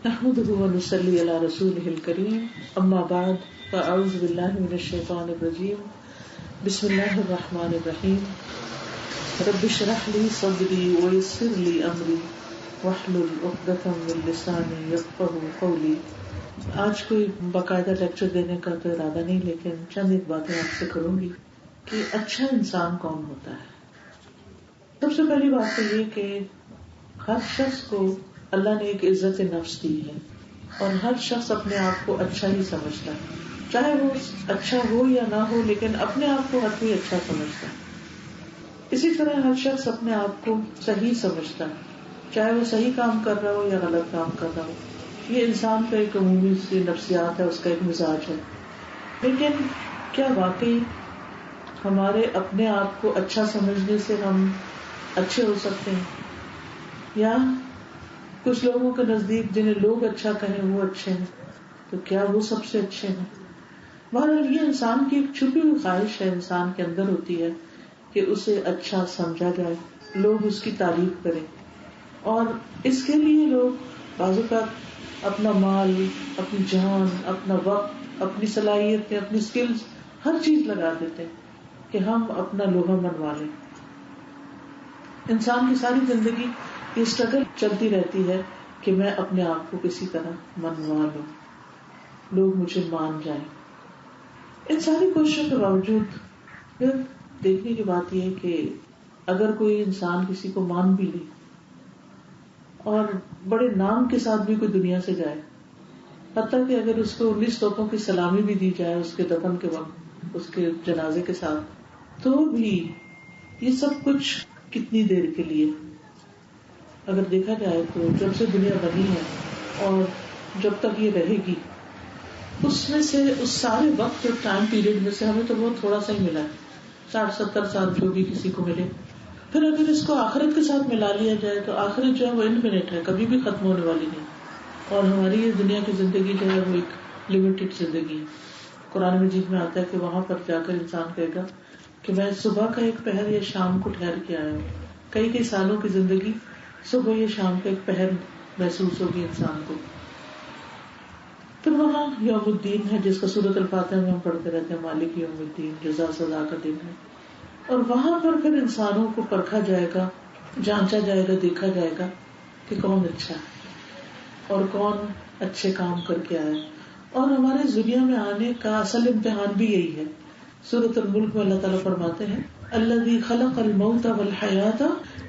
نحمده ونصلي على رسوله الكريم اما بعد فاعوذ بالله من الشيطان الرجيم بسم الله الرحمن الرحيم رب اشرح لي صدري ويسر لي امري واحلل عقدة من لساني يفقهوا قولي. آج کوئی باقاعدہ لیکچر دینے کا تو ارادہ نہیں، لیکن چند ایک باتیں آپ سے کروں گی کہ اچھا انسان کون ہوتا ہے. سب سے پہلی بات تو یہ کہ ہر شخص کو اللہ نے ایک عزت نفس دی ہے اور ہر شخص اپنے آپ کو اچھا ہی سمجھتا ہے، چاہے وہ اچھا ہو یا نہ ہو، لیکن اپنے آپ کو ہر کوئی اچھا سمجھتا ہے. اسی طرح ہر شخص اپنے آپ کو صحیح سمجھتا ہے، چاہے وہ صحیح کام کر رہا ہو یا غلط کام کر رہا ہو. یہ انسان کا ایک عمومی سی نفسیات ہے، اس کا ایک مزاج ہے. لیکن کیا واقعی ہمارے اپنے آپ کو اچھا سمجھنے سے ہم اچھے ہو سکتے ہیں؟ یا کچھ لوگوں کے نزدیک جنہیں لوگ اچھا کہیں وہ اچھے ہیں، تو کیا وہ سب سے اچھے ہیں؟ بہرحال یہ انسان کی ایک چھپی ہوئی خواہش ہے، انسان کے اندر ہوتی ہے کہ اسے اچھا سمجھا جائے، لوگ اس کی تعریف کریں، اور اس کے لیے لوگ بعض اوقات اپنا مال، اپنی جان، اپنا وقت، اپنی صلاحیتیں، اپنی سکلز، ہر چیز لگا دیتے ہیں کہ ہم اپنا لوہا منوا لیں. انسان کی ساری زندگی یہ اسٹرگل چلتی رہتی ہے کہ میں اپنے آپ کو کسی طرح منوا لوں، لوگ مجھے مان جائیں. ان ساری کوششوں کے باوجود پھر دیکھنے کی بات یہ ہے کہ اگر کوئی انسان کسی کو مان بھی لے اور بڑے نام کے ساتھ بھی کوئی دنیا سے جائے، حتیٰ کہ اگر اس کو 19 توپوں کی سلامی بھی دی جائے اس کے دفن کے وقت، اس کے جنازے کے ساتھ، تو بھی یہ سب کچھ کتنی دیر کے لیے؟ اگر دیکھا جائے تو جب سے دنیا بنی ہے اور جب تک یہ رہے گی، اس میں سے اس سارے وقت اور ٹائم پیریڈ میں سے ہمیں تو بہت تھوڑا سا ہی ملا ہے، 60-70 سال جو بھی کسی کو ملے. پھر اگر اس کو آخرت کے ساتھ ملا لیا جائے تو آخرت جو ہے وہ انفینٹ ہے، کبھی بھی ختم ہونے والی نہیں، اور ہماری یہ دنیا کی زندگی جو ہے وہ ایک لمیٹڈ زندگی ہے. قرآن مجید میں آتا ہے کہ وہاں پر جا کر انسان کہے گا کہ میں صبح کا ایک پہر یا شام کو ٹھہر کے آیا ہوں. کئی سالوں کی زندگی صبح یا شام کا ایک پہر محسوس ہوگی انسان کو. پھر وہاں یوم الدین ہے جس کا سورۃ الفاتحہ میں ہم پڑھتے رہتے ہیں، مالک یوم الدین، جزا سزا کا دن ہے. اور وہاں پر پھر انسانوں کو پرکھا جائے گا، جانچا جائے گا، دیکھا جائے گا کہ کون اچھا ہے اور کون اچھے کام کر کے آیا. اور ہمارے دنیا میں آنے کا اصل امتحان بھی یہی ہے. سورۃ الملک میں اللہ تعالیٰ فرماتے ہیں الذی خلق الموت والحیات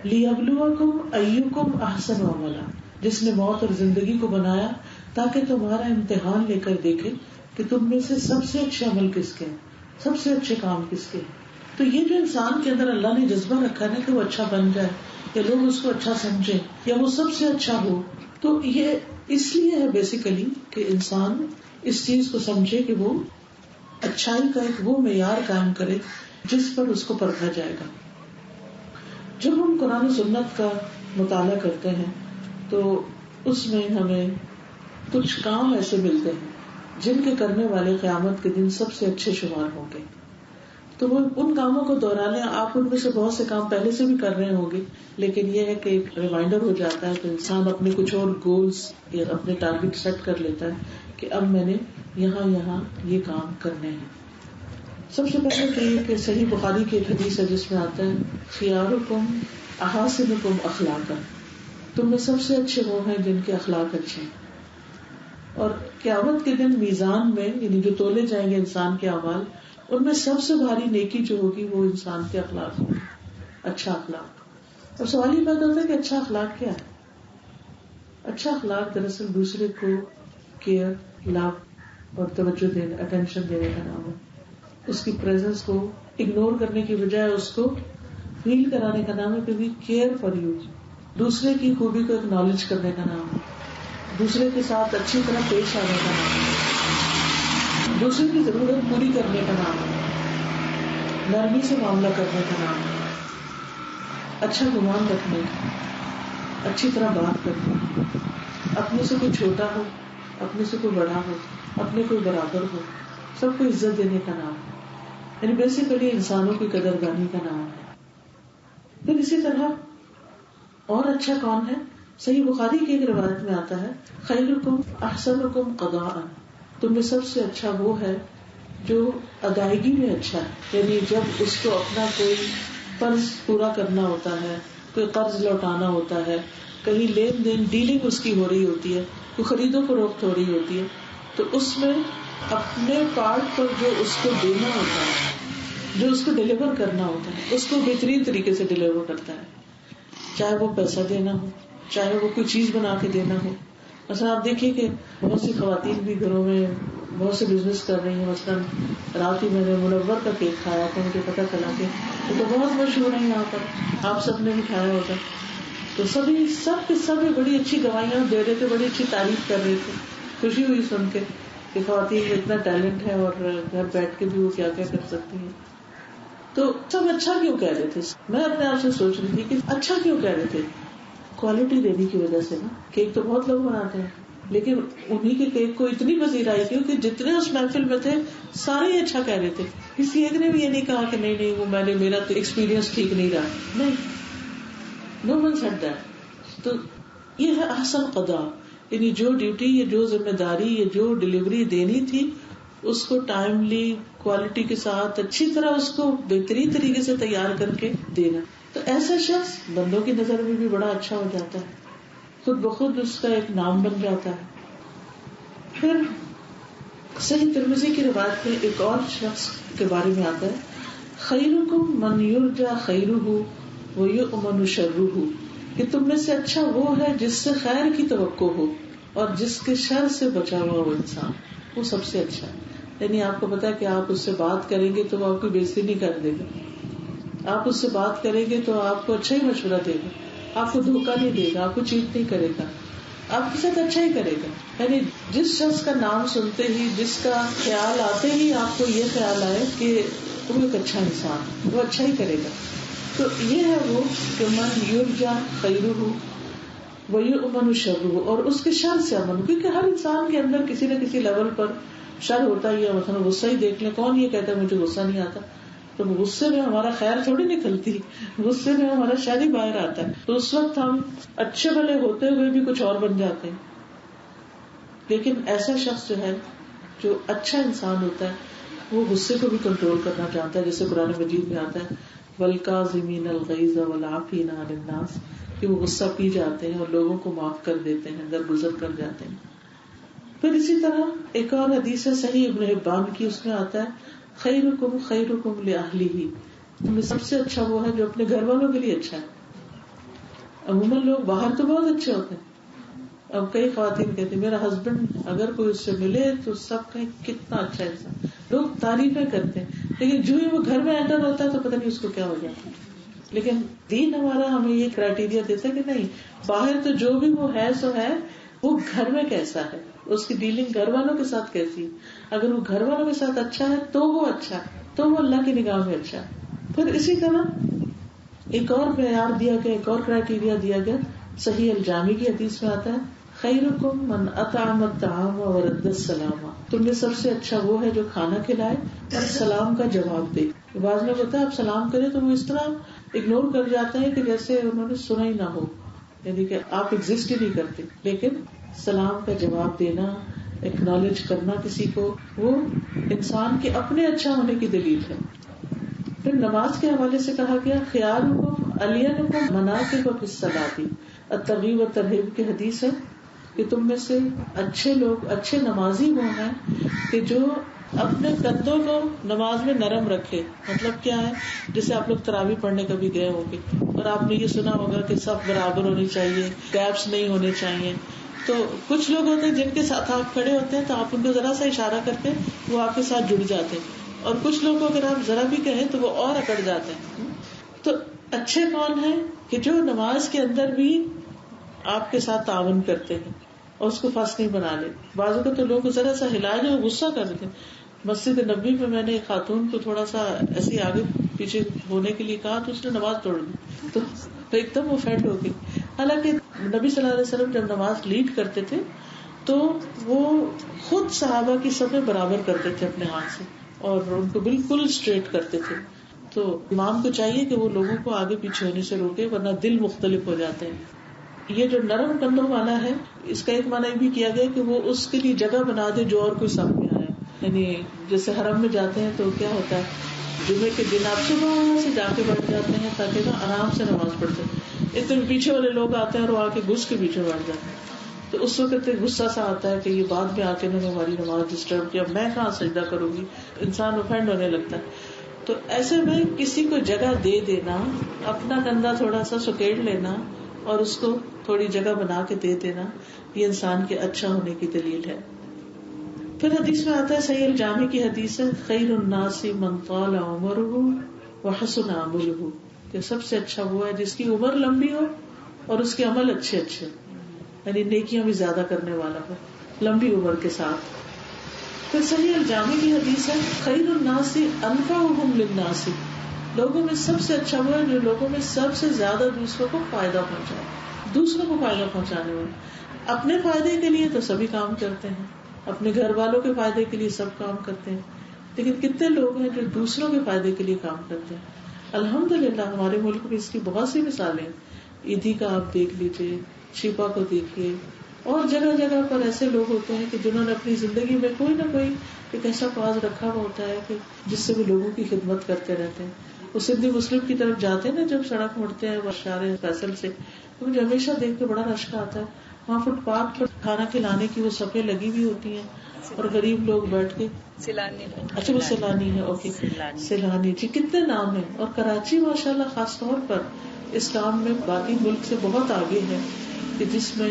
لیبلوکم ایکم احسن عملا، جس نے موت اور زندگی کو بنایا تاکہ تمہارا امتحان لے کر دیکھے کہ تم میں سے سب سے اچھے عمل کس کے ہیں، سب سے اچھے کام کس کے ہیں. تو یہ جو انسان کے اندر اللہ نے جذبہ رکھا ہے کہ وہ اچھا بن جائے یا لوگ اس کو اچھا سمجھیں یا وہ سب سے اچھا ہو، تو یہ اس لیے ہے بیسیکلی کہ انسان اس چیز کو سمجھے کہ وہ اچھائی کا ایک وہ معیار قائم کرے جس پر اس کو پرکھا جائے گا. جب ہم قرآن و سنت کا مطالعہ کرتے ہیں تو اس میں ہمیں کچھ کام ایسے ملتے ہیں جن کے کرنے والے قیامت کے دن سب سے اچھے شمار ہوں گے. تو وہ ان کاموں کو دہرا لیں. آپ ان میں سے بہت سے کام پہلے سے بھی کر رہے ہوں گے، لیکن یہ ہے کہ ایک ریمائنڈر ہو جاتا ہے تو انسان اپنے کچھ اور گولز یا اپنے ٹارگٹ سیٹ کر لیتا ہے کہ اب میں نے یہاں یہ کام کرنے ہیں. سب سے پہلے تو یہ کہ صحیح بخاری کی ایک حدیث ہے جس میں آتا ہے خیارکم احاسنکم اخلاقا، تم میں سب سے اچھے وہ ہیں جن کے اخلاق اچھے ہیں. اور قیامت کے دن میزان میں یعنی جو تولے جائیں گے انسان کے اعمال، ان میں سب سے بھاری نیکی جو ہوگی وہ انسان کے اخلاق ہوگی، اچھا اخلاق. اور سوال یہ پیدا ہوتا ہے کہ اچھا اخلاق کیا ہے؟ اچھا اخلاق دراصل دوسرے کو کیئر، لو اور توجہ دینے، اٹینشن دینے کا نام ہے. اس کی پریزنس کو اگنور کرنے کی بجائے اس کو فیل کرانے کا نام ہے کہ وی کیئر فار یو. دوسرے کی خوبی کو اکنالج کرنے کا نام ہے، دوسرے کے ساتھ اچھی طرح پیش آنے کا نام ہے، دوسرے کی ضرورت پوری کرنے کا نام ہے، نرمی سے معاملہ کرنے کا نام ہے، اچھا گمان رکھنے، اچھی طرح بات کرنے، اپنے سے کوئی چھوٹا ہو، اپنے سے کوئی بڑا ہو، اپنے کوئی برابر ہو، سب کو عزت دینے کا نام ہے. یعنی بیسیکلی انسانوں کی قدردانی کا نام ہے. پھر اسی طرح اور اچھا کون ہے صحیح بخاری کی ایک روایت میں آتا ہے خیرکم احسنکم قضاء، تم میں سب سے اچھا وہ ہے جو ادائیگی میں اچھا ہے، یعنی جب اس کو اپنا کوئی فرض پورا کرنا ہوتا ہے، کوئی قرض لوٹانا ہوتا ہے، کہیں لین دین ڈیلنگ اس کی ہو رہی ہوتی ہے، کوئی خرید و فروخت ہو رہی ہوتی ہے، تو اس میں اپنے پارٹ پر جو اس کو دینا ہوتا ہے، جو اس کو ڈیلیور کرنا ہوتا ہے، اس کو بہترین طریقے سے ڈیلیور کرتا ہے، چاہے وہ پیسہ دینا ہو، چاہے وہ کوئی چیز بنا کے دینا ہو. مثلا آپ دیکھیے کہ بہت سی خواتین بھی گھروں میں بہت سے بزنس کر رہی ہیں. مثلا رات ہی میں نے منور کا کیک کھایا تھا، مجھے پتا چلا کہ وہ تو بہت مشہور ہے یہاں پر، آپ سب نے بھی کھایا ہوگا. تو سب کے سب بڑی اچھی گواہیاں دے رہے تھے، بڑی اچھی تعریف کر رہے تھے. خوشی ہوئی سن کے کہ خواتین میں اتنا ٹیلنٹ ہے اور گھر بیٹھ کے بھی وہ کیا کیا کر سکتی ہیں. تو سب اچھا کیوں کہہ رہے تھے؟ میں اپنے آپ سے سوچ رہی تھی کہ اچھا کیوں کہہ رہے تھے. کوالٹی دینے کی وجہ سے نا. کیک تو بہت لوگ بناتے ہیں لیکن انہی کے کیک کو اتنی پذیرائی آئی کیونکہ جتنے اس محفل میں تھے سارے ہی اچھا کہہ رہے تھے. کسی ایک نے بھی یہ نہیں کہا کہ نہیں وہ میرا تو ایکسپیرینس ٹھیک نہیں رہا. نہیں، نو ون سیڈ دیٹ. تو یہ ہے احسن قضاء، یعنی جو ڈیوٹی یا جو ذمہ داری یا جو ڈلیوری دینی تھی اس کو ٹائملی کوالٹی کے ساتھ اچھی طرح اس کو بہترین طریقے سے تیار کر کے دینا. تو ایسا شخص بندوں کی نظر میں بھی بڑا اچھا ہو جاتا ہے، خود بخود اس کا ایک نام بن جاتا ہے. پھر صحیح ترمذی کی روایت میں ایک اور شخص کے بارے میں آتا ہے خیرکم من یرجی خیرہ ویؤمن شرہ، کہ تم میں سے اچھا وہ ہے جس سے خیر کی توقع ہو اور جس کے شر سے بچا ہوا وہ انسان، وہ سب سے اچھا ہے. یعنی آپ کو پتا ہے کہ آپ اس سے بات کریں گے تو وہ آپ کی بےزتی نہیں کر دے گا، آپ اس سے بات کریں گے تو آپ کو اچھا ہی مشورہ دے گا، آپ کو دھوکہ نہیں دے گا، آپ کو چیٹ نہیں کرے گا، آپ کے ساتھ اچھا ہی کرے گا. یعنی جس شخص کا نام سنتے ہی، جس کا خیال آتے ہی آپ کو یہ خیال آئے کہ وہ ایک اچھا انسان، وہ اچھا ہی کرے گا. تو یہ ہے وہ کہ من یرجی خیرہ ویؤمن شرہ، اور اس کے شر سے امن. کیونکہ ہر انسان کے اندر کسی نہ کسی لیول پر شر ہوتا ہی ہے. مثلا غصہ ہی دیکھ لیں، کون یہ کہتا ہے مجھے غصہ نہیں آتا؟ تو غصے میں ہمارا خیر تھوڑی نکلتی، غصے میں ہمارا شر ہی باہر آتا ہے. تو اس وقت ہم اچھے بھلے ہوتے ہوئے بھی کچھ اور بن جاتے ہیں. لیکن ایسا شخص جو ہے، جو اچھا انسان ہوتا ہے، وہ غصے کو بھی کنٹرول کرنا چاہتا ہے. جیسے قرآن مجید میں آتا ہے والکاظمین الغیظ والعافین عن الناس، کہ وہ غصہ پی جاتے ہیں اور لوگوں کو معاف کر دیتے ہیں، درگزر کر جاتے ہیں. پھر اسی طرح ایک اور حدیث ہے صحیح ابن حبان کی، اس میں آتا ہے خیرکم خیرکم لأہلہ، تم میں سب سے اچھا وہ ہے جو اپنے گھر والوں کے لیے اچھا ہے. عموماً لوگ باہر تو بہت اچھے ہوتے ہیں. اب کئی خواتین کہتی ہیں میرا ہسبینڈ اگر کوئی اس سے ملے تو سب کہیں کتنا اچھا انسان، لوگ تعریفیں کرتے ہیں، لیکن جو ہی وہ گھر میں انٹر ہوتا ہے تو پتہ نہیں اس کو کیا ہو جاتا ہے. لیکن دین ہمارا ہمیں یہ کرائٹیریا دیتا ہے کہ نہیں، باہر تو جو بھی وہ ہے سو ہے، وہ گھر میں کیسا ہے، اس کی ڈیلنگ گھر والوں کے ساتھ کیسی ہے. اگر وہ گھر والوں کے ساتھ اچھا ہے تو وہ اچھا ہے، تو وہ اللہ کی نگاہ میں اچھا ہے. پھر اسی طرح ایک اور معیار دیا گیا، ایک اور کرائٹیریا دیا گیا. صحیح الجامی کی حدیث میں آتا ہے خیرکم من اطعم الطعام ورد السلام، تم میں سب سے اچھا وہ ہے جو کھانا کھلائے اور سلام کا جواب دے. بعض میں ہوتا ہے آپ سلام کریں تو وہ اس طرح اگنور کر جاتے ہیں کہ جیسے انہوں نے سنا ہی نہ ہو، یعنی کہ آپ ایگزسٹ ہی نہیں کرتے. لیکن سلام کا جواب دینا، ایکنالج کرنا کسی کو، وہ انسان کے اپنے اچھا ہونے کی دلیل ہے. پھر نماز کے حوالے سے کہا گیا خیارکم الینکم مناکب فی الصلاۃ، الترغیب والترہیب کی حدیث ہے کہ تم میں سے اچھے لوگ، اچھے نمازی وہ ہیں کہ جو اپنے کندھوں کو نماز میں نرم رکھے. مطلب کیا ہے، جیسے آپ لوگ تراویح پڑھنے کبھی گئے ہوں گے اور آپ نے یہ سنا ہوگا کہ سب برابر ہونی چاہیے، گیپس نہیں ہونے چاہیے. تو کچھ لوگ ہوتے ہیں جن کے ساتھ آپ کھڑے ہوتے ہیں تو آپ ان کو ذرا سا اشارہ کرتے ہیں وہ آپ کے ساتھ جڑ جاتے ہیں، اور کچھ لوگ کو اگر آپ ذرا بھی کہیں تو وہ اور اکڑ جاتے ہیں. تو اچھے کون ہیں کہ جو نماز کے اندر بھی آپ کے ساتھ تعاون کرتے ہیں اور اس کو فس نہیں بنا لے. بعضوں کو تو لوگ ذرا سا ہلائے جو غصہ کر دیتے ہیں. مسجد نبوی میں میں نے ایک خاتون کو تھوڑا سا ایسے آگے پیچھے ہونے کے لیے کہا تو اس نے نماز توڑ دی، تو ایک دم افینڈ ہو گئی. حالانکہ نبی صلی اللہ علیہ وسلم جب نماز لیڈ کرتے تھے تو وہ خود صحابہ کی صفیں برابر کرتے تھے اپنے ہاتھ سے اور ان کو بالکل اسٹریٹ کرتے تھے. تو امام کو چاہیے کہ وہ لوگوں کو آگے پیچھے ہونے سے روکے ورنہ دل مختلف ہو جاتے ہیں. یہ جو نرم کندھوں والا ہے، اس کا ایک معنی بھی کیا گیا کہ وہ اس کے لیے جگہ بنا دے جو اور کوئی سامنے آئے. یعنی جیسے حرم میں جاتے ہیں تو کیا ہوتا ہے، جمعے کے دن آپ صبح سے جا کے بیٹھ جاتے ہیں تاکہ نا آرام سے نماز پڑھ سکیں. اتنے پیچھے والے لوگ آتے ہیں اور وہ آ کے گھس کے پیچھے بیٹھ جاتے ہیں. تو اس وقت ایک غصہ سا آتا ہے کہ یہ بعد میں آ کے انہوں نے ہماری نماز ڈسٹرب کیا، میں کہاں سجدہ کروں گی. انسان اوفینڈ ہونے لگتا ہے. تو ایسے میں کسی کو جگہ دے دینا، اپنا کندھا تھوڑا سا سکیڑ لینا اور اس کو تھوڑی جگہ بنا کے دے دینا، یہ انسان کے اچھا ہونے کی دلیل ہے. پھر حدیث میں آتا ہے، صحیح الجامع کی حدیث ہے، خیر الناس من طال عمره وحسن عمله، کہ سب سے اچھا وہ ہے جس کی عمر لمبی ہو اور اس کے عمل اچھے اچھے، یعنی نیکیاں بھی زیادہ کرنے والا ہو لمبی عمر کے ساتھ. پھر صحیح الجامع کی حدیث ہے، خیر الناس انفعهم للناس، لوگوں میں سب سے اچھا وہ ہے جو لوگوں میں سب سے زیادہ دوسروں کو فائدہ پہنچائے. دوسروں کو فائدہ پہنچانے میں اپنے فائدے کے لیے تو سبھی کام کرتے ہیں، اپنے گھر والوں کے فائدے کے لیے سب کام کرتے ہیں، لیکن کتنے لوگ ہیں جو دوسروں کے فائدے کے لیے کام کرتے ہیں. الحمدللہ ہمارے ملک میں اس کی بہت سی مثالیں ہیں. ایدھی کا آپ دیکھ لیجئے، شیپا کو دیکھیے، اور جگہ جگہ پر ایسے لوگ ہوتے ہیں کہ جنہوں نے اپنی زندگی میں کوئی نہ کوئی ایک ایسا کاز رکھا ہوا ہوتا ہے کہ جس سے وہ لوگوں کی خدمت کرتے رہتے ہیں. وہ سندھی مسلم کی طرف جاتے ہیں نا، جب سڑک مڑتے ہیں بشار فیصل سے، تو مجھے ہمیشہ دیکھ کے بڑا رش آتا ہے. وہاں فٹ پاتھ پر کھانا کھلانے کی وہ صفیں لگی ہوئی ہوتی ہیں اور غریب لوگ بیٹھ کے، اچھا وہ سیلانی ہے، اوکے سیلانی جی، کتنے نام ہیں. اور کراچی ماشاءاللہ خاص طور پر اس کام میں باقی ملک سے بہت آگے ہے، کہ جس میں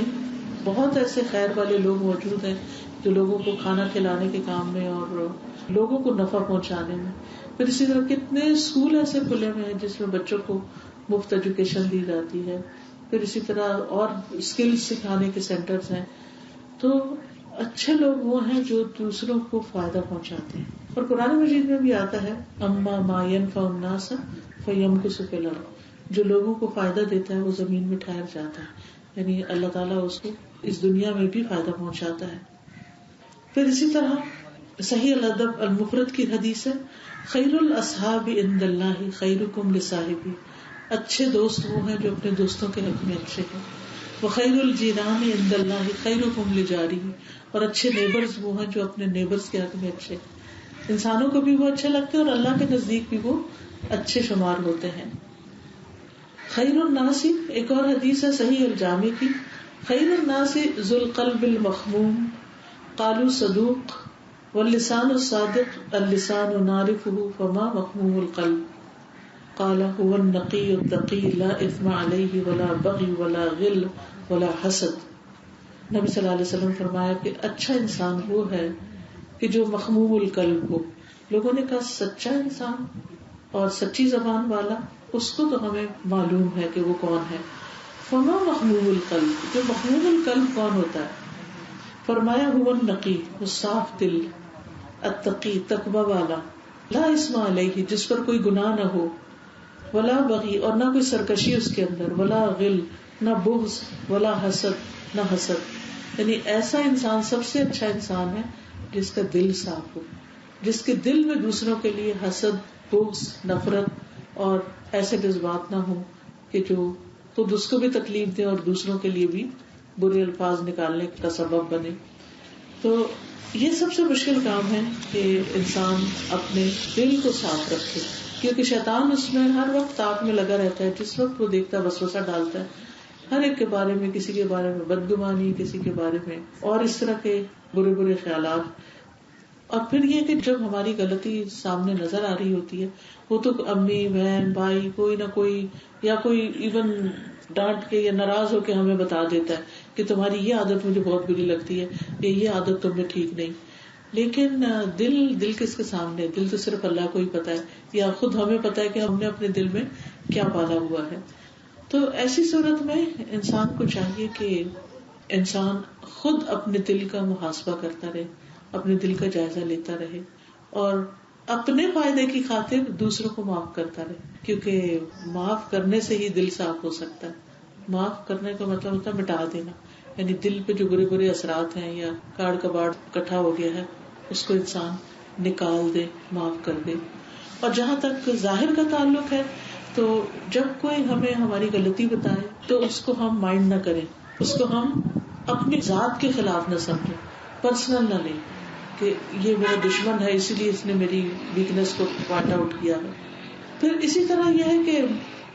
بہت ایسے خیر والے لوگ موجود ہیں جو لوگوں کو کھانا کھلانے کے کام میں اور لوگوں کو نفع پہنچانے میں. پھر اسی طرح کتنے اسکول ایسے کھلے ہوئے ہیں جس میں بچوں کو مفت ایجوکیشن دی جاتی ہے. پھر اسی طرح اور اسکل سکھانے کے سینٹرز ہیں. تو اچھے لوگ وہ ہیں جو دوسروں کو فائدہ پہنچاتے ہیں. اور قرآن مجید میں بھی آتا ہے، اما ما ينفع الناس فيمكث في الارض، جو لوگوں کو فائدہ دیتا ہے وہ زمین میں ٹھہر جاتا ہے، یعنی اللہ تعالیٰ اس کو اس دنیا میں بھی فائدہ پہنچاتا ہے. پھر اسی طرح صحیح الادب المفرد کی حدیث ہے، خیر الاصحاب عند اللہ خیرکم لصاحبی، اچھے دوست وہ ہیں جو اپنے دوستوں کے حق میں اچھے ہیں. وخیر الجیران عند اللہ خیرکم لجارہ، اور اچھے نیبرز وہ ہیں جو اپنے نیبرز کے حق میں اچھے ہیں. انسانوں کو بھی وہ اچھے لگتے ہیں اور اللہ کے نزدیک بھی وہ اچھے شمار ہوتے ہیں. خیر الناس، ایک اور حدیث ہے صحیح الجامع کی، خیر الناس ذو القلب المخموم، قالوا صدوق، واللسان الصادق اللسان نعرفه فما مخموم القلب، قال هو النقي التقي لا اثم عليه ولا بغي ولا غل ولا حسد. نبی صلی اللہ علیہ وسلم فرمایا کہ اچھا انسان وہ ہے کہ جو مخموم القلب ہو. لوگوں نے کہا سچا انسان اور سچی زبان والا، اس کو تو ہمیں معلوم ہے کہ وہ کون ہے. فما مخموم القلب، جو مخموم القلب کون ہوتا ہے؟ فرمایا هو النقی، وہ صاف دل، التقی تقوی والا، لا اسم علیہ جس پر کوئی گناہ نہ ہو، ولا بغی اور نہ کوئی سرکشی اس کے اندر، ولا غل نہ بغض، ولا حسد نہ حسد. یعنی ایسا انسان سب سے اچھا انسان ہے جس کا دل صاف ہو، جس کے دل میں دوسروں کے لیے حسد، بغض، نفرت اور ایسے جذبات نہ ہوں کہ جو خود اس کو بھی تکلیف دے اور دوسروں کے لیے بھی برے الفاظ نکالنے کا سبب بنے. تو یہ سب سے مشکل کام ہے کہ انسان اپنے دل کو صاف رکھے، کیونکہ شیطان اس میں ہر وقت تاک میں لگا رہتا ہے. جس وقت وہ دیکھتا ہے وسوسہ ڈالتا ہے ہر ایک کے بارے میں، کسی کے بارے میں بدگمانی، کسی کے بارے میں اور اس طرح کے برے برے خیالات. اور پھر یہ کہ جب ہماری غلطی سامنے نظر آ رہی ہوتی ہے، وہ تو امی، بہن، بھائی، کوئی نہ کوئی، یا کوئی ایون ڈانٹ کے یا ناراض ہو کے ہمیں بتا دیتا ہے کہ تمہاری یہ عادت مجھے بہت بری لگتی ہے، یا یہ عادت تم میں ٹھیک نہیں. لیکن دل کس کے سامنے؟ دل تو صرف اللہ کو ہی پتا ہے، یا خود ہمیں پتا ہے کہ ہم نے اپنے دل میں کیا پالا ہوا ہے. تو ایسی صورت میں انسان کو چاہیے کہ انسان خود اپنے دل کا محاسبہ کرتا رہے، اپنے دل کا جائزہ لیتا رہے اور اپنے فائدے کی خاطر دوسروں کو معاف کرتا رہے، کیونکہ معاف کرنے سے ہی دل صاف ہو سکتا ہے. معاف کرنے کا مطلب ہوتا ہے مٹا دینا، یعنی دل پہ جو برے برے اثرات ہیں یا کاڑ کباڑ اکٹھا ہو گیا ہے اس کو انسان نکال دے، معاف کر دے. اور جہاں تک ظاہر کا تعلق ہے تو جب کوئی ہمیں ہماری غلطی بتائے تو اس کو ہم مائنڈ نہ کریں, اس کو ہم اپنی ذات کے خلاف نہ سمجھیں, پرسنل نہ لیں کہ یہ میرا دشمن ہے اسی لیے اس نے میری ویکنس کو پوائنٹ آؤٹ کیا ہے. پھر اسی طرح یہ ہے کہ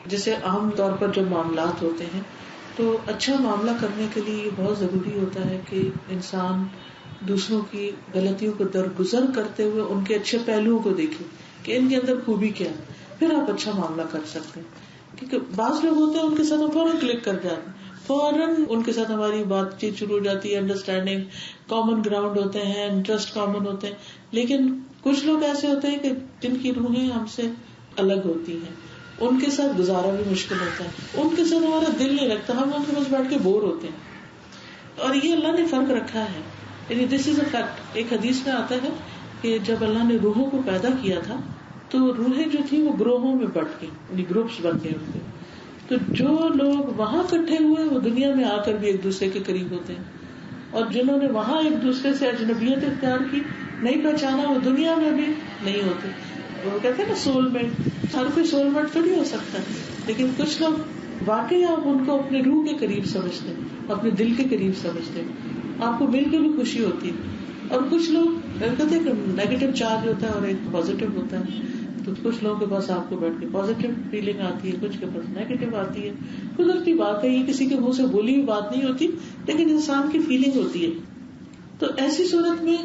جیسے عام طور پر جب معاملات ہوتے ہیں تو اچھا معاملہ کرنے کے لیے بہت ضروری ہوتا ہے کہ انسان دوسروں کی غلطیوں کو درگزر کرتے ہوئے ان کے اچھے پہلوؤں کو دیکھے کہ ان کے اندر خوبی کیا ہے, پھر آپ اچھا معاملہ کر سکتے ہیں. کیونکہ بعض لوگ ہوتے ہیں ان کے ساتھ ہم فوراً کلک کر جاتے ہیں, فوراً ان کے ساتھ ہماری بات چیت شروع ہو جاتی ہے, انڈرسٹینڈنگ, کامن گراؤنڈ ہوتے ہیں, انٹرسٹ کامن ہوتے ہیں. لیکن کچھ لوگ ایسے ہوتے ہیں کہ جن کی روحیں ہم سے الگ ہوتی ہیں, ان کے ساتھ گزارا بھی مشکل ہوتا ہے, ان کے ساتھ ہمارا دل نہیں لگتا, ہم ان کے پاس بیٹھ کے بور ہوتے ہیں. اور یہ اللہ نے فرق رکھا ہے, یعنی دس از اے فیکٹ. ایک حدیث میں آتا ہے کہ جب اللہ نے روحوں کو پیدا کیا تھا تو روحیں جو تھی وہ گروہوں میں بٹ گئی, یعنی گروپس بن گئے ان کے. تو جو لوگ وہاں اکٹھے ہوئے وہ دنیا میں آ کر بھی ایک دوسرے کے قریب ہوتے ہیں, اور جنہوں نے وہاں ایک دوسرے سے اجنبیت اختیار کی, نہیں پہچانا, وہ دنیا میں بھی نہیں ہوتے. وہ کہتے ہیں نا سول میٹ, ہر کوئی سول میٹ تو نہیں ہو سکتا, لیکن کچھ لوگ واقعی آپ ان کو اپنے روح کے قریب سمجھتے ہیں, اپنے دل کے قریب سمجھتے ہیں, آپ کو مل کے بھی خوشی ہوتی ہے. اور کچھ لوگ کہتے ہیں کہ نیگیٹو چارج ہوتا ہے اور ایک پازیٹو ہوتا ہے, تو کچھ لوگوں کے پاس آپ کو بیٹھ کے پازیٹو فیلنگ آتی ہے, کچھ کے پاس نیگیٹو آتی ہے. قدرتی بات ہے, یہ کسی کے منہ سے بولی ہوئی بات نہیں ہوتی, لیکن انسان کی فیلنگ ہوتی ہے. تو ایسی صورت میں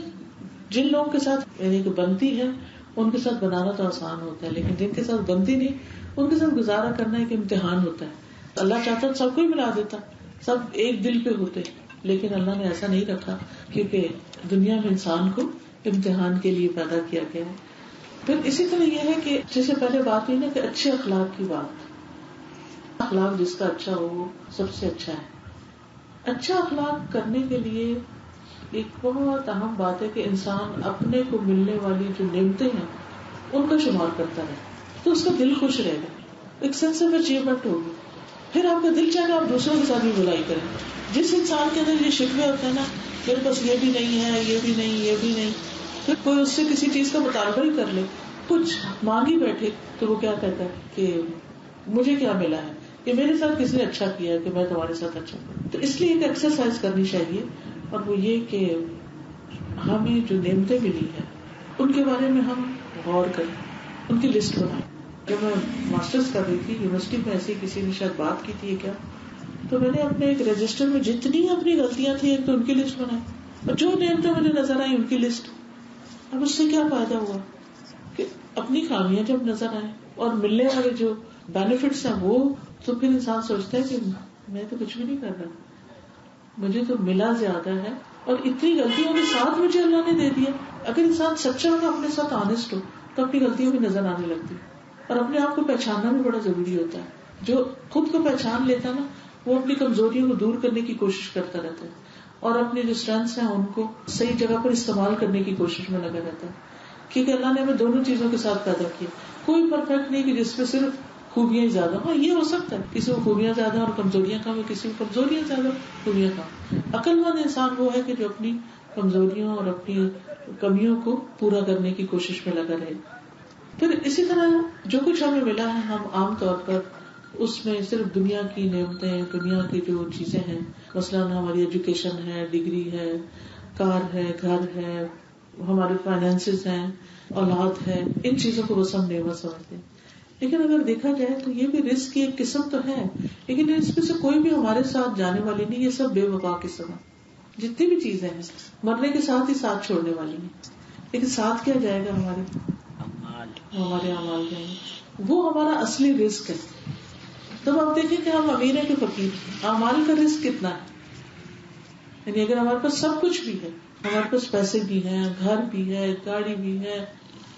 جن لوگوں کے ساتھ یعنی کہ بنتی ہے ان کے ساتھ بنانا تو آسان ہوتا ہے, لیکن جن کے ساتھ بنتی نہیں ان کے ساتھ گزارا کرنا ایک امتحان ہوتا ہے. اللہ چاہتا سب کو ہی ملا دیتا, سب ایک دل پہ ہوتے, لیکن اللہ نے ایسا نہیں رکھا, کیونکہ دنیا میں انسان کو امتحان کے لیے پیدا کیا گیا ہے. پھر اسی طرح یہ ہے کہ جیسے پہلے بات ہوئی نا کہ اچھے اخلاق کی بات, اخلاق جس کا اچھا ہو وہ سب سے اچھا ہے. اچھا اخلاق کرنے کے لیے ایک بہت اہم بات ہے کہ انسان اپنے کو ملنے والی جو نعمتیں ہیں ان کا شمار کرتا رہے, تو اس کا دل خوش رہے گا, ایک سینس آف اچیومنٹ ہوگی. پھر آپ کا دل چاہے آپ دوسروں کے ساتھ بھی بلائی کریں. جس انسان کے اندر یہ شکوے ہوتے ہیں نا, میرے پاس یہ بھی نہیں ہے, یہ بھی نہیں, یہ بھی نہیں, پھر کوئی اس سے کسی چیز کا مطالبہ ہی کر لے, کچھ مانگی بیٹھے, تو وہ کیا کہتا ہے کہ مجھے کیا ملا ہے, کہ میرے ساتھ کس نے اچھا کیا ہے کہ میں تمہارے ساتھ اچھا کروں. تو اس لیے ایک ایکسرسائز کرنی چاہیے, اور وہ یہ کہ ہمیں جو نعمتیں ملی ہیں ان کے بارے میں ہم غور کریں, ان کی لسٹ بنائیں. جب میں ماسٹرز کر رہی تھی یونیورسٹی میں, ایسی کسی نے شاید بات کی تھی کیا, تو میں نے اپنے ایک رجسٹر میں جتنی اپنی غلطیاں تھیں ایک تو ان کی لسٹ بنائی, اور جو نعمتیں مجھے نظر آئی ان کی لسٹ. اب اس سے کیا فائدہ ہوا کہ اپنی خامیاں جب نظر آئیں اور ملنے والے جو بینیفٹس ہیں وہ, تو پھر انسان سوچتا ہے کہ میں تو کچھ بھی نہیں کر رہا, مجھے تو ملا زیادہ ہے, اور اتنی غلطیوں کے ساتھ مجھے اللہ نے دے دیا. اگر انسان سچا ہو, اپنے ساتھ آنےسٹ ہو, تو اپنی غلطیوں بھی نظر آنے لگتی. اور اپنے آپ کو پہچاننا بھی بڑا ضروری ہوتا ہے. جو خود کو پہچان لیتا ہے نا, وہ اپنی کمزوریوں کو دور کرنے کی کوشش کرتا رہتا ہے, اور اپنے جو اسٹرینتھس ہیں ان کو صحیح جگہ پر استعمال کرنے کی کوشش میں لگا رہتا ہے. کیونکہ اللہ نے ہمیں دونوں چیزوں کے ساتھ پیدا کیا. کوئی پرفیکٹ نہیں کہ جس میں صرف خوبیاں ہی زیادہ. ہاں یہ ہو سکتا ہے کسی کو خوبیاں زیادہ اور کمزوریاں کم, کسی کو کمزوریاں زیادہ خوبیاں کم. عقل مند انسان وہ ہے کہ جو اپنی کمزوریوں اور اپنی کمیوں کو پورا کرنے کی کوشش میں لگا رہے. پھر اسی طرح جو کچھ ہمیں ملا ہے, ہم عام طور پر اس میں صرف دنیا کی نعمتیں, دنیا کی جو چیزیں ہیں, مثلاً ہماری ایجوکیشن ہے, ڈگری ہے, کار ہے, گھر ہے, ہمارے فائنینسز ہیں, اولاد ہے, ان چیزوں کو بس ہم نعمت سمجھتے ہیں. لیکن اگر دیکھا جائے تو یہ بھی رزق کی ایک قسم تو ہے, لیکن اس میں سے کوئی بھی ہمارے ساتھ جانے والی نہیں. یہ سب بے وفا قسم ہے. جتنی بھی چیزیں ہیں مرنے کے ساتھ ہی ساتھ چھوڑنے والی ہیں, لیکن ساتھ کیا جائے گا, ہمارے اعمال جائیں گے. وہ ہمارا اصلی رزق ہے. تب آپ دیکھیں کہ ہم امیر ہیں کہ فقیر, اعمال کا رزق کتنا ہے. یعنی اگر ہمارے پاس سب کچھ بھی ہے, ہمارے پاس پیسے بھی ہیں, گھر بھی ہے, گاڑی بھی ہے,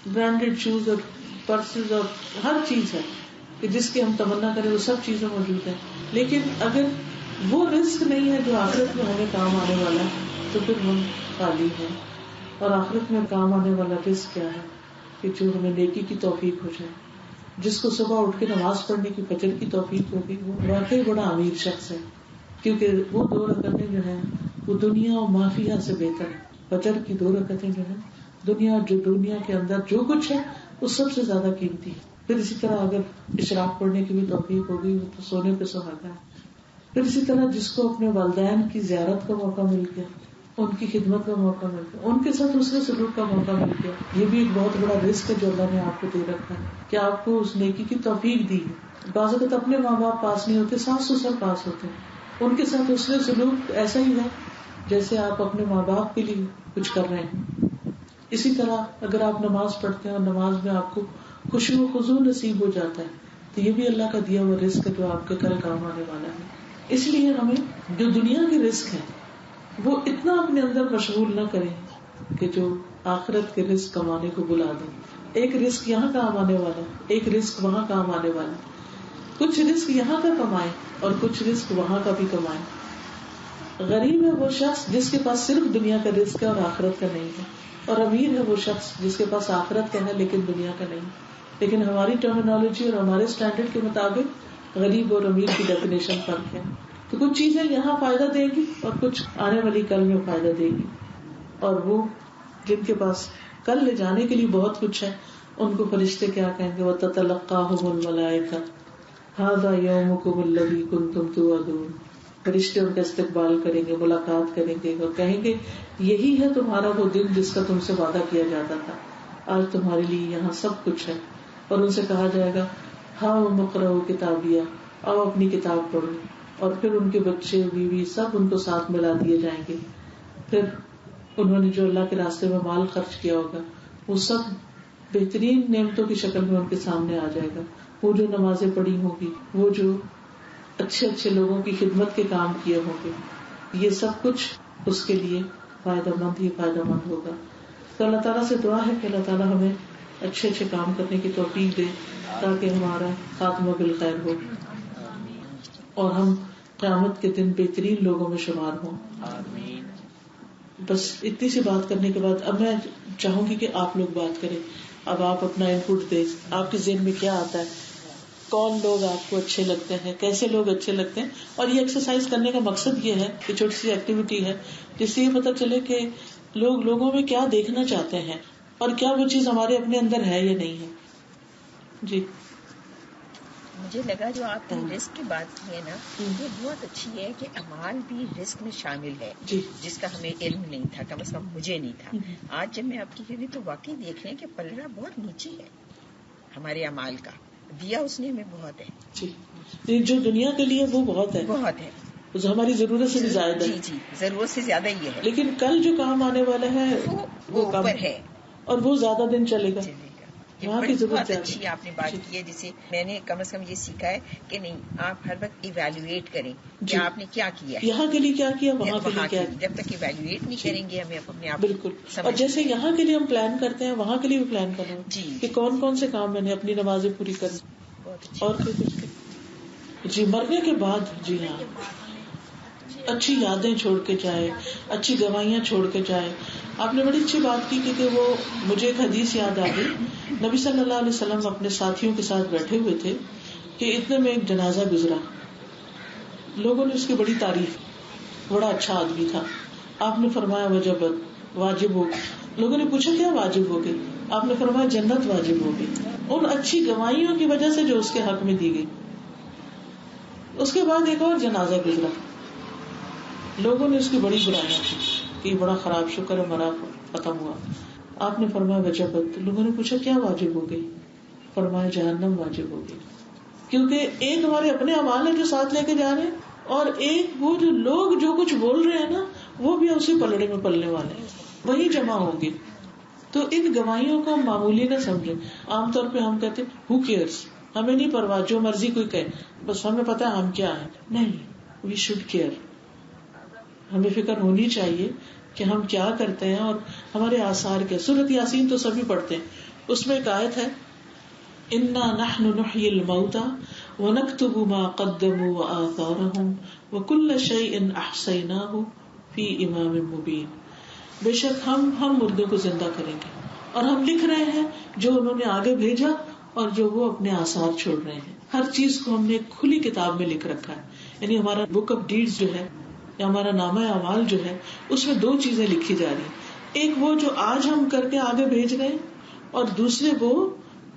برانڈیڈ شوز اور پرسز اور ہر چیز ہے کہ جس کی ہم تمنا کریں, وہ سب چیزیں موجود ہیں, لیکن اگر وہ رزق نہیں ہے جو آخرت میں ہمیں کام آنے والا ہے, تو پھر ہم خالی ہیں. اور آخرت میں کام آنے والا رزق کیا ہے کہ جو ہمیں نیکی کی توفیق ہو جائے, جس کو صبح اٹھ کے نماز پڑھنے کی فجر کی توفیق ہوگی, وہ واقعی بڑا امیر شخص ہے. کیونکہ وہ 2 رکعتیں جو ہیں وہ دنیا اور مافیہ سے بہتر ہے. فجر کی 2 رکعتیں جو ہیں دنیا کے اندر جو کچھ ہے وہ سب سے زیادہ قیمتی ہے. پھر اسی طرح اگر اشراق پڑھنے کی بھی توفیق ہوگی تو سونے پہ سہاگا ہے. پھر اسی طرح جس کو اپنے والدین کی زیارت کا موقع مل گیا, ان کی خدمت کا موقع مل گیا, ان کے ساتھ حسن سلوک کا موقع مل گیا, یہ بھی ایک بہت بڑا رزق ہے جو اللہ نے آپ کو دے رکھا ہے کہ آپ کو اس نیکی کی توفیق دی ہے. بعض اوقات اپنے ماں باپ پاس نہیں ہوتے, ساس سسر پاس ہوتے ہیں, ان کے ساتھ حسن سلوک ایسا ہی ہے جیسے آپ اپنے ماں باپ کے لیے کچھ کر رہے ہیں. اسی طرح اگر آپ نماز پڑھتے ہیں اور نماز میں آپ کو خشوع و خضوع نصیب ہو جاتا ہے تو یہ بھی اللہ کا دیا ہوا رزق ہے جو آپ کے کل کام آنے والا ہے. اس لیے ہمیں جو دنیا کی رزق ہے وہ اتنا اپنے اندر مشغول نہ کریں کہ جو آخرت کے رزق کمانے کو بلا دیں. ایک رزق یہاں کام آنے والا, ایک رزق وہاں کام آنے والا. کچھ رزق یہاں کا کمائیں اور کچھ رزق وہاں کا بھی کمائیں. غریب ہے وہ شخص جس کے پاس صرف دنیا کا رزق ہے اور آخرت کا نہیں ہے, اور امیر ہے وہ شخص جس کے پاس آخرت کا ہے لیکن دنیا کا نہیں. لیکن ہماری ٹرمینالوجی اور ہمارے اسٹینڈرڈ کے مطابق غریب اور امیر کی ڈیفینیشن فرق ہے. تو کچھ چیزیں یہاں فائدہ دے گی اور کچھ آنے والی کل میں فائدہ دے گی, اور وہ جن کے پاس کل لے جانے کے لیے بہت کچھ ہے ان کو فرشتے کیا کہیں گے, وَتَتَلَقَّاهُمُ الْمَلَائِكَةُ هَذَا يَوْمُكُمُ الَّذِي كُنتُمْ تُوعَدُونَ. فرشتے ان کا استقبال کریں گے, ملاقات کریں گے اور کہیں گے یہی ہے تمہارا وہ دن جس کا تم سے وعدہ کیا جاتا تھا, آج تمہارے لیے یہاں سب کچھ ہے. اور ان سے کہا جائے گا ہاؤ اقرؤ کتابیہ, آؤ اپنی کتاب پڑھو. اور پھر ان کے بچے بیوی سب ان کو ساتھ ملا دیے جائیں گے. پھر انہوں نے جو اللہ کے راستے میں مال خرچ کیا ہوگا وہ سب بہترین نعمتوں کی شکل میں ان کے سامنے آ جائے گا. وہ جو نمازیں پڑھی ہوں گی, وہ جو اچھے اچھے لوگوں کی خدمت کے کام کیے ہوں گے, یہ سب کچھ اس کے لیے فائدہ مند ہی فائدہ مند ہوگا. تو اللہ تعالیٰ سے دعا ہے کہ اللہ تعالیٰ ہمیں اچھے اچھے کام کرنے کی توفیق دے تاکہ ہمارا خاتمہ بالخیر ہو اور ہم قیامت کے دن بہترین لوگوں میں شمار ہوں. بس اتنی سی بات کرنے کے بعد اب میں چاہوں گی کہ آپ لوگ بات کریں. اب آپ اپنا انپٹ دیں, آپ کے ذہن میں کیا آتا ہے, کون لوگ آپ کو اچھے لگتے ہیں, کیسے لوگ اچھے لگتے ہیں. اور یہ ایکسرسائز کرنے کا مقصد یہ ہے کہ چھوٹی سی ایکٹیویٹی ہے جس سے یہ پتہ چلے کہ لوگ لوگوں میں کیا دیکھنا چاہتے ہیں اور کیا وہ چیز ہمارے اپنے اندر ہے یا نہیں ہے. جی مجھے لگا جو آپ نے رزق کی بات کی ہے نا, یہ بہت اچھی ہے کہ اعمال بھی رزق میں شامل ہے, جس کا ہمیں علم نہیں تھا, کم از کم مجھے نہیں تھا. آج جب میں آپ کی کہہ رہی تو واقعی دیکھ رہے ہیں کہ پلڑا بہت نیچے ہے ہمارے اعمال کا, دیا اس نے ہمیں بہت ہے. جی, جو دنیا کے لیے وہ بہت ہے, بہت ہے, ہماری ضرورت سے بھی زیادہ ہے. جی ضرورت سے زیادہ ہی ہے. لیکن کل جو کام آنے والا ہے وہ اوپر ہے اور وہ زیادہ دن چلے گا. وہاں کی ضرورت بہت اچھی آپ نے بات کی ہے, جسے میں نے کم از کم یہ سیکھا ہے کہ نہیں, آپ ہر وقت ایویلویٹ کریں کہ آپ نے کیا کیا ہے, یہاں کے لیے کیا کیا, وہاں کے لیے کیا. جب تک ایویلویٹ نہیں کریں گے ہمیں اپنے آپ بالکل. اور جیسے یہاں کے لیے ہم پلان کرتے ہیں وہاں کے لیے بھی پلان کرنا جی کہ کون کون سے کام میں نے اپنی نمازیں پوری کرنی. اور کچھ جی مرنے کے بعد, جی ہاں, اچھی یادیں چھوڑ کے جائے, اچھی گواہیاں چھوڑ کے جائے. آپ نے بڑی اچھی بات کی کہ وہ مجھے ایک حدیث یاد آ گئی. نبی صلی اللہ علیہ وسلم اپنے ساتھیوں کے ساتھ بیٹھے ہوئے تھے کہ اتنے میں ایک جنازہ گزرا. لوگوں نے اس کی بڑی تعریف, بڑا اچھا آدمی تھا. آپ نے فرمایا وجبت, واجب ہو. لوگوں نے پوچھا کیا واجب ہو گئی؟ آپ نے فرمایا جنت واجب ہو گئی, ان اچھی گواہیوں کی وجہ سے جو اس کے حق میں دی گئی. اس کے بعد ایک اور جنازہ گزرا. لوگوں نے اس کی بڑی برائیاں کی کہ بڑا خراب, شکر ہے مرا ختم ہوا. آپ نے فرمایا وجبت. لوگوں نے پوچھا کیا واجب ہو گئی؟ فرمایا جہنم واجب ہو گئی. کیونکہ ایک ہمارے اپنے اعمال ہیں جو ساتھ لے کے جا رہے ہیں, اور ایک وہ جو لوگ جو کچھ بول رہے ہیں نا وہ بھی اسی پلڑے میں پلنے والے ہیں, وہی جمع ہوں گے. تو ان گواہیوں کو ہم معمولی نہ سمجھیں. عام طور پہ ہم کہتے ہیں ہو کیئرس, ہمیں نہیں پرواہ, جو مرضی کوئی کہے, بس ہمیں پتا ہے ہم کیا ہیں. نہیں, وی شوڈ کیئر. ہمیں فکر ہونی چاہیے کہ ہم کیا کرتے ہیں اور ہمارے آثار کیا. سورۃ یاسین تو سبھی پڑھتے ہیں, اس میں ایک آیت ہے انا نحن نحیی الموتى ونکتب ما قدموا وآثارهم وکل شیء احصیناہ فی امام مبین. بے شک ہم مردوں کو زندہ کریں گے اور ہم لکھ رہے ہیں جو انہوں نے آگے بھیجا اور جو وہ اپنے آثار چھوڑ رہے ہیں. ہر چیز کو ہم نے ایک کھلی کتاب میں لکھ رکھا ہے. یعنی ہمارا بک آف ڈیڈز جو ہے یا ہمارا نامہ اعمال جو ہے اس میں دو چیزیں لکھی جا رہی ہیں. ایک وہ جو آج ہم کر کے آگے بھیج رہے ہیں, اور دوسرے وہ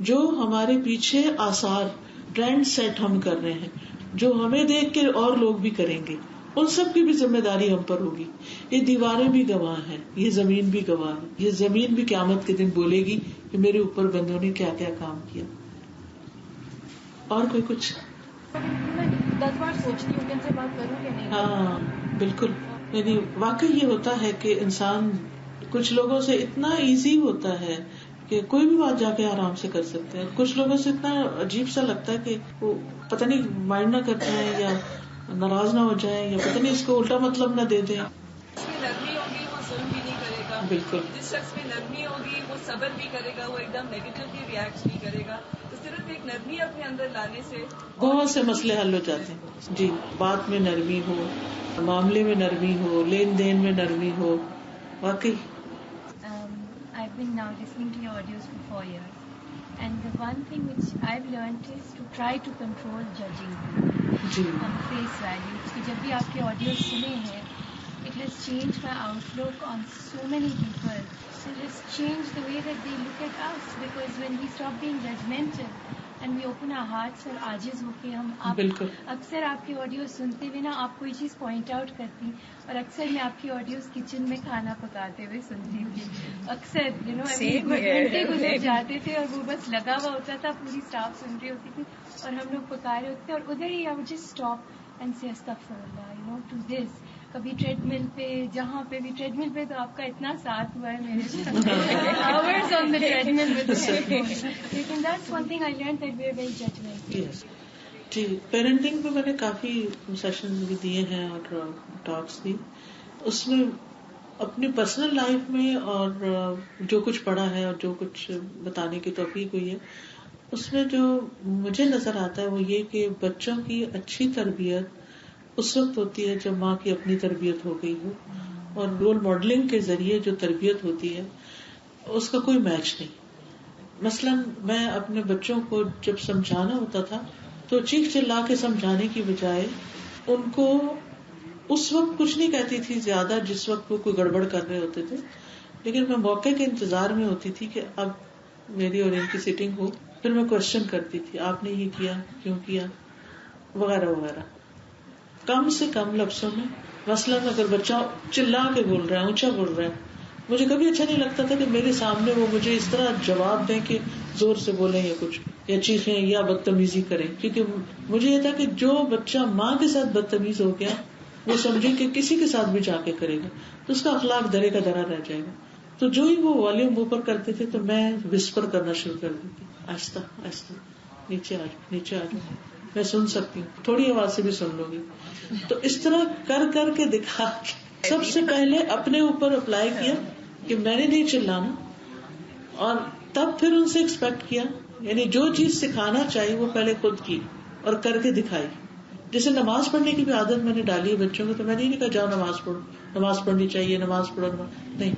جو ہمارے پیچھے آثار ٹرینڈ سیٹ ہم کر رہے ہیں, جو ہمیں دیکھ کے اور لوگ بھی کریں گے, ان سب کی بھی ذمہ داری ہم پر ہوگی. یہ دیواریں بھی گواہ ہیں, یہ زمین بھی گواہ ہے. یہ زمین بھی قیامت کے دن بولے گی کہ میرے اوپر بندوں نے کیا کیا کام کیا. اور کوئی کچھ 10 بار سوچتی ہوں کہ ان سے بات کروں کہ نہیں. ہاں بالکل. یعنی واقعی یہ ہوتا ہے کہ انسان کچھ لوگوں سے اتنا ایزی ہوتا ہے کہ کوئی بھی بات جا کے آرام سے کر سکتے ہیں. کچھ لوگوں سے اتنا عجیب سا لگتا ہے کہ وہ پتہ نہیں مائنڈ نہ کرتے ہیں یا ناراض نہ ہو جائیں یا پتہ نہیں اس کو الٹا مطلب نہ دے دیں. جس میں نرمی ہوگی وہ ظلم بھی نہیں کرے گا. بالکل. جس شخص میں نرمی ہوگی وہ صبر بھی کرے گا, وہ ایک دم نیگیٹولی ریئیکٹ نہیں کرے گا. تو صرف ایک نرمی اپنے اندر لانے سے بہت سے مسئلے حل ہو جاتے ہیں. جی, بات میں نرمی ہو, معاملے میں نرمی ہو, لین دین میں نرمی ہو. واقعی I've been now listening to your audios for 4 years, and the one thing which I've learned is to try to control judging people on face value. کہ جب بھی آپ کے audios سنے ہیں, it has changed my outlook on so many people. It has changed the way that they look at us, because when we stop being judgmental and we open our hearts اور عاجز ہو کے ہم اکثر آپ کی audio سنتے ہوئے نا آپ کوئی چیز پوائنٹ آؤٹ کرتی, اور اکثر میں آپ کی آڈیوز کچن میں کھانا پکاتے ہوئے سنتی تھی. اکثر گھنٹے گزر جاتے تھے اور وہ بس لگا ہوا ہوتا تھا, پوری اسٹاف سن رہی ہوتی تھی اور ہم لوگ پکا رہے ہوتے تھے, اور ادھر ہی I would just stop and say استغفراللہ, to this. کبھی ٹریڈ مل پہ, جہاں پہ بھی ٹریڈ مل پہ تو آپ کا اتنا ساتھ ہوا ہے میرے hours on the treadmill with headphones. لیکن that's one thing I learned that we are very judgmental. جی, پیرنٹنگ پہ میں نے کافی سیشن بھی دیے ہیں اور ٹاکس بھی. اس میں اپنی پرسنل لائف میں اور جو کچھ پڑھا ہے اور جو کچھ بتانے کی توفیق ہوئی ہے, اس میں جو مجھے نظر آتا ہے وہ یہ کہ بچوں کی اچھی تربیت اس وقت ہوتی ہے جب ماں کی اپنی تربیت ہو گئی ہو, اور رول ماڈلنگ کے ذریعے جو تربیت ہوتی ہے اس کا کوئی میچ نہیں. مثلاً میں اپنے بچوں کو جب سمجھانا ہوتا تھا تو چیخ چلا کے سمجھانے کی بجائے ان کو اس وقت کچھ نہیں کہتی تھی زیادہ جس وقت وہ کوئی گڑبڑ کر رہے ہوتے تھے, لیکن میں موقع کے انتظار میں ہوتی تھی کہ اب میری اور ان کی سیٹنگ ہو, پھر میں کوشچن کرتی تھی آپ نے یہ کیا, کیوں کیا, وغیرہ وغیرہ. کم سے کم لفظوں میں. مثلاً اگر بچہ چلا کے بول رہا ہے, اونچا بول رہا ہے, مجھے کبھی اچھا نہیں لگتا تھا کہ میرے سامنے وہ مجھے اس طرح جواب دیں کہ زور سے بولیں یا کچھ, یا چیخیں یا بدتمیزی کریں, کیونکہ مجھے یہ تھا کہ جو بچہ ماں کے ساتھ بدتمیز ہو گیا وہ سمجھے کہ کسی کے ساتھ بھی جا کے کرے گا تو اس کا اخلاق درے کا درا رہ جائے گا. تو جو ہی وہ والیوم اوپر کرتے تھے تو میں وسپر کرنا شروع کر دیتی, آہستہ آہستہ, نیچے آ جاؤ, نیچے آ جاؤ, میں سن سکتی ہوں, تھوڑی آواز سے بھی سن لو گی. تو اس طرح کر کر کے دکھا, سب سے پہلے اپنے اوپر اپلائی کیا کہ میں نے نہیں چلانا, اور تب پھر ان سے ایکسپیکٹ کیا, یعنی جو چیز سکھانا چاہیے وہ پہلے خود کی اور کر کے دکھائی. جیسے نماز پڑھنے کی بھی عادت میں نے ڈالی ہے بچوں کو, تو میں نے نہیں کہا جاؤ نماز پڑھو, نماز پڑھنی چاہیے, نماز پڑھو, نہیں,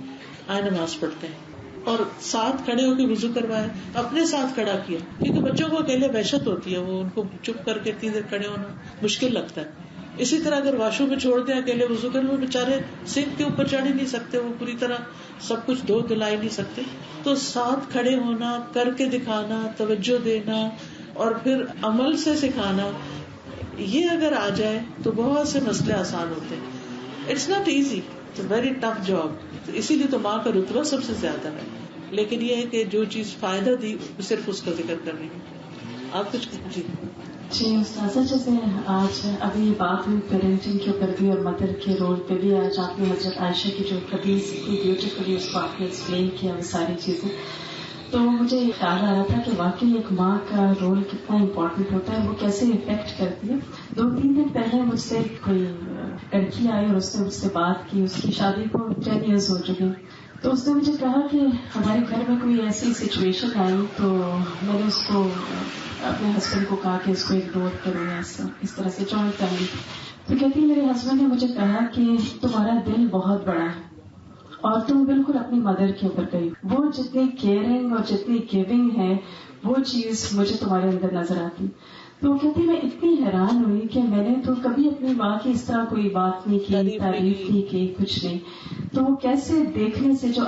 آئے نماز پڑھتے ہیں, اور ساتھ کھڑے ہو کے وضو کروایا, اپنے ساتھ کھڑا کیا, کیونکہ بچوں کو اکیلے وحشت ہوتی ہے, وہ ان کو چپ کر کے اتنی دیر کھڑے ہونا مشکل لگتا ہے. اسی طرح اگر واشو میں چھوڑ دیں اکیلے وضو کرنے, وہ بےچارے سنک کے اوپر چڑھ ہی نہیں سکتے, وہ پوری طرح سب کچھ دھلا نہیں سکتے. تو ساتھ کھڑے ہونا, کر کے دکھانا, توجہ دینا, اور پھر عمل سے سکھانا, یہ اگر آ جائے تو بہت سے مسئلے آسان ہوتے ہیں. It's not easy, it's a very tough job. اسی لیے تو ماں کا رتبہ سب سے زیادہ ہے, لیکن یہ ہے کہ جو چیز فائدہ دی صرف اس کا ذکر کرنے کی. آپ کچھ جی استاذہ, جیسے آج ابھی یہ بات ہوئی پیرنٹنگ کے اوپر بھی اور مدر کے رول پہ بھی, آج آپ نے حضرت عائشہ کی جو حدیث اتنی بیوٹیفلی اس کو آپ نے ایکسپلین کیا وہ ساری چیزیں, تو مجھے یہ خیال آ رہا تھا کہ واقعی ایک ماں کا رول کتنا امپورٹنٹ ہوتا ہے, وہ کیسے افیکٹ کرتی ہے. 2-3 دن پہلے مجھ سے کوئی لڑکی آئی اور اس نے مجھ سے بات کی, اس کی شادی کو 10 ایئرز ہو چکے. تو اس نے مجھے کہا کہ ہمارے گھر میں کوئی ایسی سچویشن آئی تو میں نے اس کو اپنے ہسبینڈ کو کہا کہ اس کو اگنور کرو, ایسا اس طرح سے جوائنٹ فیملی. تو کہتی میرے ہسبینڈ نے مجھے کہا کہ تمہارا دل بہت بڑا ہے اور تم بالکل اپنی مدر کے اوپر گئی, وہ جتنی کیئرنگ اور جتنی گیونگ ہے وہ چیز مجھے تمہارے اندر نظر آتی. تو وہ کہتی میں اتنی حیران ہوئی کہ میں نے تو کبھی اپنی ماں کی اس طرح کوئی بات نہیں کی, تعریف نہیں کی, کچھ نہیں. تو وہ کیسے دیکھنے سے جو